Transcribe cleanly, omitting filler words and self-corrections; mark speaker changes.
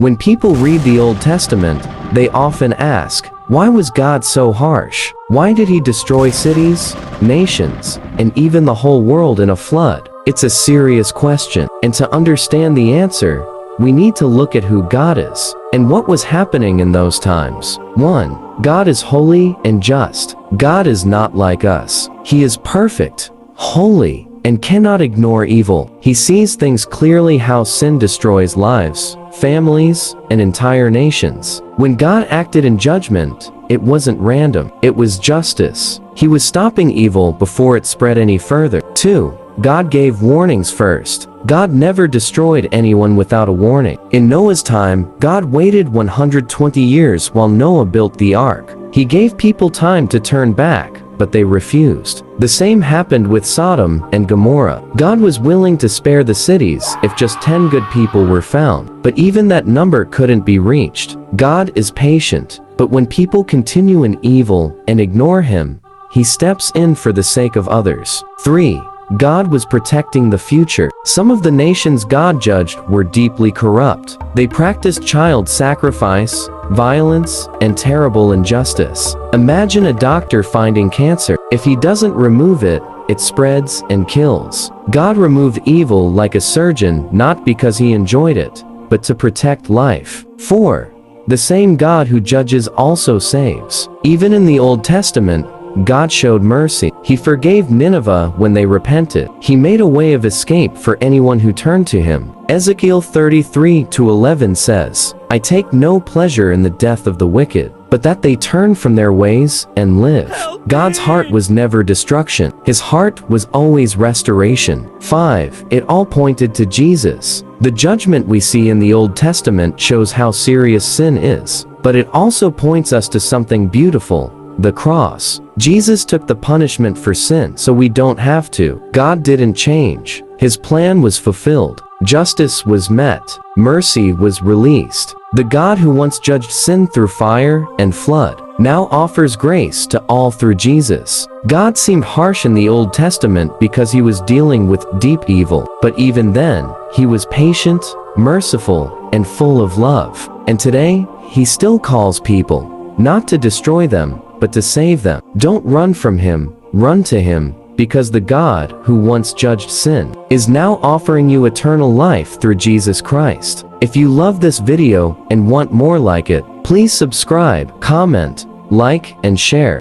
Speaker 1: When people read the Old Testament, they often ask, why was God so harsh? Why did he destroy cities, nations, and even the whole world in a flood? It's a serious question, and to understand the answer, we need to look at who God is and what was happening in those times. 1. God is holy and just. God is not like us. He is perfect, holy, and cannot ignore evil. He sees things clearly: how sin destroys lives, families, and entire nations. When God acted in judgment, it wasn't random. It was justice. He was stopping evil before it spread any further. 2. God gave warnings first. God never destroyed anyone without a warning. In Noah's time, God waited 120 years while Noah built the ark. He gave people time to turn back, but they refused. The same happened with Sodom and Gomorrah. God was willing to spare the cities if just 10 good people were found, but even that number couldn't be reached. God is patient, but when people continue in evil and ignore him, he steps in for the sake of others. 3. God was protecting the future. Some of the nations God judged were deeply corrupt. They practiced child sacrifice, violence, and terrible injustice. Imagine a doctor finding cancer. If he doesn't remove it, it spreads and kills. God removed evil like a surgeon, not because he enjoyed it, but to protect life. 4. The same God who judges also saves. Even in the Old Testament, God showed mercy. He forgave Nineveh when they repented. He made a way of escape for anyone who turned to him. Ezekiel 33:11 says, I take no pleasure in the death of the wicked, but that they turn from their ways and live. God's heart was never destruction. His heart was always restoration. 5. It all pointed to Jesus. The judgment we see in the Old Testament shows how serious sin is, but it also points us to something beautiful: the cross. Jesus took the punishment for sin so we don't have to. God didn't change. His plan was fulfilled. Justice was met. Mercy was released. The God who once judged sin through fire and flood now offers grace to all through Jesus. God seemed harsh in the Old Testament because he was dealing with deep evil, but even then, he was patient, merciful, and full of love. And today, he still calls people not to destroy them, but to save them. Don't run from him, run to him, because the God who once judged sin is now offering you eternal life through Jesus Christ. If you love this video and want more like it, please subscribe, comment, like, and share.